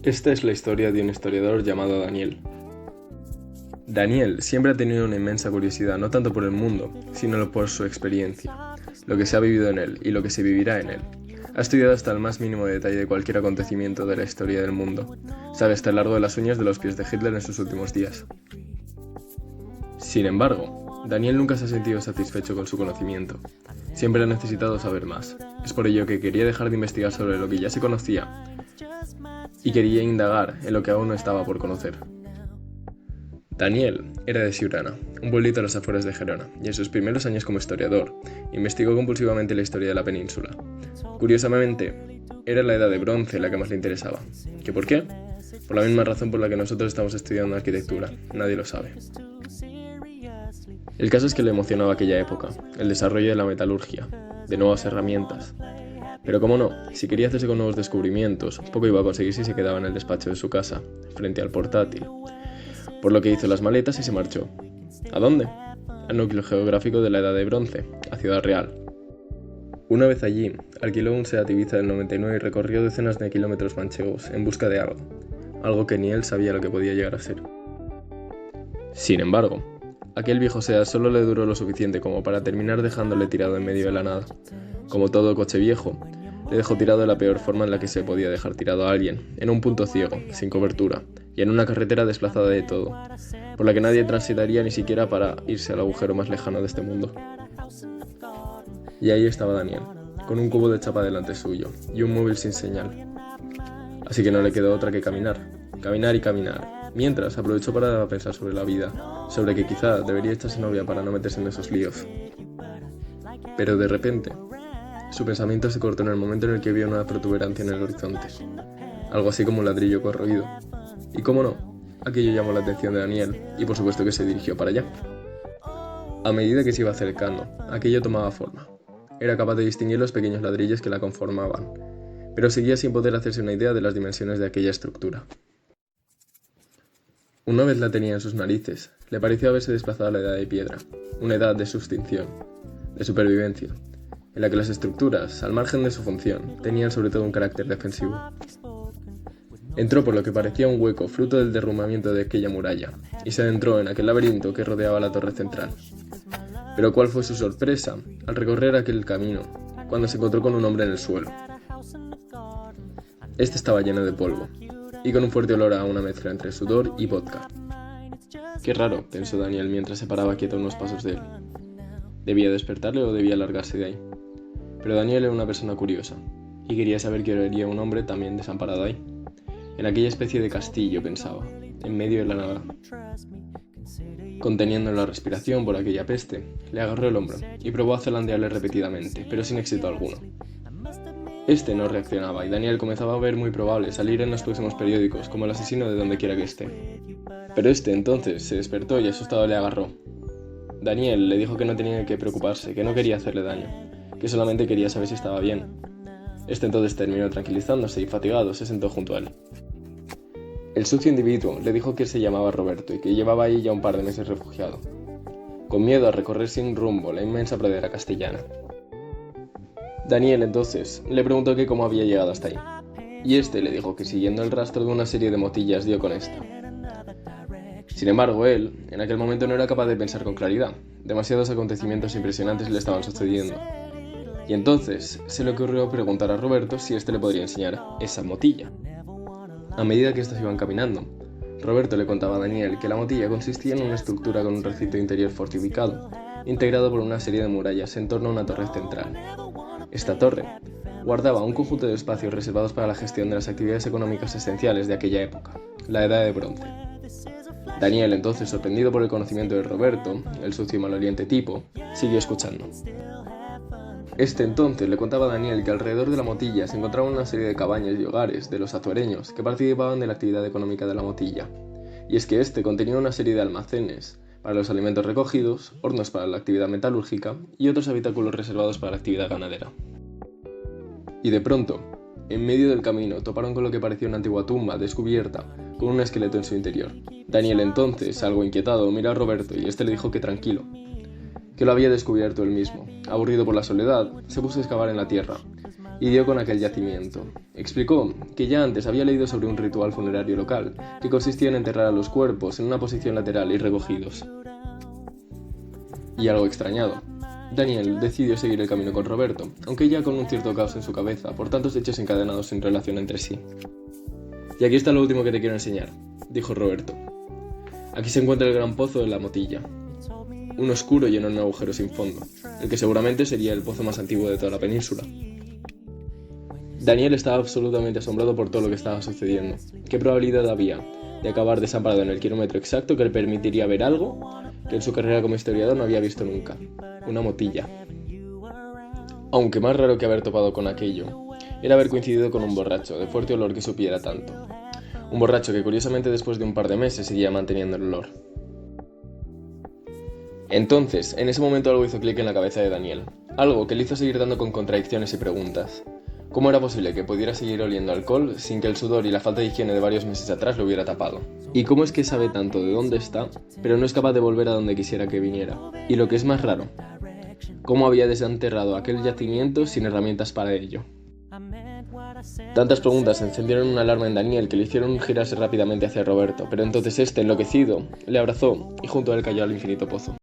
Esta es la historia de un historiador llamado Daniel. Daniel siempre ha tenido una inmensa curiosidad, no tanto por el mundo, sino por su experiencia, lo que se ha vivido en él y lo que se vivirá en él. Ha estudiado hasta el más mínimo detalle de cualquier acontecimiento de la historia del mundo. Sabe hasta el largo de las uñas de los pies de Hitler en sus últimos días. Sin embargo, Daniel nunca se ha sentido satisfecho con su conocimiento. Siempre ha necesitado saber más. Es por ello que quería dejar de investigar sobre lo que ya se conocía y quería indagar en lo que aún no estaba por conocer. Daniel era de Siurana, un pueblito a las afueras de Gerona, y en sus primeros años como historiador, investigó compulsivamente la historia de la península. Curiosamente, era la Edad de Bronce la que más le interesaba. ¿Qué por qué? Por la misma razón por la que nosotros estamos estudiando arquitectura, nadie lo sabe. El caso es que le emocionaba aquella época, el desarrollo de la metalurgia, de nuevas herramientas. Pero cómo no, si quería hacerse con nuevos descubrimientos, poco iba a conseguir si se quedaba en el despacho de su casa, frente al portátil. Por lo que hizo las maletas y se marchó. ¿A dónde? Al núcleo geográfico de la Edad de Bronce, a Ciudad Real. Una vez allí, alquiló un Seat Ibiza del 99 y recorrió decenas de kilómetros manchegos en busca de algo que ni él sabía lo que podía llegar a ser. Sin embargo, aquel viejo Seat solo le duró lo suficiente como para terminar dejándole tirado en medio de la nada. Como todo coche viejo, le dejó tirado de la peor forma en la que se podía dejar tirado a alguien, en un punto ciego, sin cobertura, y en una carretera desplazada de todo, por la que nadie transitaría ni siquiera para irse al agujero más lejano de este mundo. Y ahí estaba Daniel, con un cubo de chapa delante suyo, y un móvil sin señal. Así que no le quedó otra que caminar y caminar, mientras aprovechó para pensar sobre la vida, sobre que quizá debería echarse novia para no meterse en esos líos. Pero de repente, su pensamiento se cortó en el momento en el que vio una protuberancia en el horizonte, algo así como un ladrillo corroído. Y cómo no, aquello llamó la atención de Daniel, y por supuesto que se dirigió para allá. A medida que se iba acercando, aquello tomaba forma. Era capaz de distinguir los pequeños ladrillos que la conformaban, pero seguía sin poder hacerse una idea de las dimensiones de aquella estructura. Una vez la tenía en sus narices, le pareció haberse desplazado a la edad de piedra, una edad de extinción, de supervivencia, en la que las estructuras, al margen de su función, tenían sobre todo un carácter defensivo. Entró por lo que parecía un hueco fruto del derrumbamiento de aquella muralla, y se adentró en aquel laberinto que rodeaba la torre central. Pero ¿cuál fue su sorpresa al recorrer aquel camino, cuando se encontró con un hombre en el suelo? Este estaba lleno de polvo, y con un fuerte olor a una mezcla entre sudor y vodka. Qué raro, pensó Daniel mientras se paraba quieto a unos pasos de él. ¿Debía despertarle o debía largarse de ahí? Pero Daniel era una persona curiosa, y quería saber qué haría un hombre también desamparado ahí. En aquella especie de castillo, pensaba, en medio de la nada. Conteniendo la respiración por aquella peste, le agarró el hombro y probó a zarandearle repetidamente, pero sin éxito alguno. Este no reaccionaba y Daniel comenzaba a ver muy probable salir en los próximos periódicos como el asesino de donde quiera que esté. Pero este entonces se despertó y asustado le agarró. Daniel le dijo que no tenía que preocuparse, que no quería hacerle daño, que solamente quería saber si estaba bien. Este entonces terminó tranquilizándose y fatigado se sentó junto a él. El sucio individuo le dijo que se llamaba Roberto y que llevaba ahí ya un par de meses refugiado, con miedo a recorrer sin rumbo la inmensa pradera castellana. Daniel entonces le preguntó que cómo había llegado hasta ahí, y este le dijo que siguiendo el rastro de una serie de motillas dio con esta. Sin embargo, él, en aquel momento no era capaz de pensar con claridad, demasiados acontecimientos impresionantes le estaban sucediendo. Y entonces se le ocurrió preguntar a Roberto si éste le podría enseñar esa motilla. A medida que estos iban caminando, Roberto le contaba a Daniel que la motilla consistía en una estructura con un recinto interior fortificado, integrado por una serie de murallas en torno a una torre central. Esta torre guardaba un conjunto de espacios reservados para la gestión de las actividades económicas esenciales de aquella época, la Edad de Bronce. Daniel, entonces sorprendido por el conocimiento de Roberto, el sucio y maloliente tipo, siguió escuchando. Este entonces le contaba a Daniel que alrededor de la motilla se encontraban una serie de cabañas y hogares de los azuareños que participaban de la actividad económica de la motilla, y es que este contenía una serie de almacenes para los alimentos recogidos, hornos para la actividad metalúrgica y otros habitáculos reservados para la actividad ganadera. Y de pronto, en medio del camino, toparon con lo que parecía una antigua tumba descubierta con un esqueleto en su interior. Daniel entonces, algo inquietado, miró a Roberto y este le dijo que tranquilo, que lo había descubierto él mismo. Aburrido por la soledad, se puso a excavar en la tierra y dio con aquel yacimiento. Explicó que ya antes había leído sobre un ritual funerario local, que consistía en enterrar a los cuerpos en una posición lateral y recogidos. Y algo extrañado, Daniel decidió seguir el camino con Roberto, aunque ya con un cierto caos en su cabeza por tantos hechos encadenados sin relación entre sí. «Y aquí está lo último que te quiero enseñar», dijo Roberto. «Aquí se encuentra el gran pozo de la Motilla, un oscuro y enorme agujero sin fondo, el que seguramente sería el pozo más antiguo de toda la península». Daniel estaba absolutamente asombrado por todo lo que estaba sucediendo. ¿Qué probabilidad había de acabar desamparado en el kilómetro exacto que le permitiría ver algo que en su carrera como historiador no había visto nunca? Una motilla. Aunque más raro que haber topado con aquello, era haber coincidido con un borracho de fuerte olor que supiera tanto. Un borracho que curiosamente después de un par de meses seguía manteniendo el olor. Entonces, en ese momento algo hizo clic en la cabeza de Daniel. Algo que le hizo seguir dando con contradicciones y preguntas. ¿Cómo era posible que pudiera seguir oliendo alcohol sin que el sudor y la falta de higiene de varios meses atrás lo hubiera tapado? ¿Y cómo es que sabe tanto de dónde está, pero no es capaz de volver a donde quisiera que viniera? Y lo que es más raro, ¿cómo había desenterrado aquel yacimiento sin herramientas para ello? Tantas preguntas encendieron una alarma en Daniel que le hicieron girarse rápidamente hacia Roberto, pero entonces este, enloquecido, le abrazó y junto a él cayó al infinito pozo.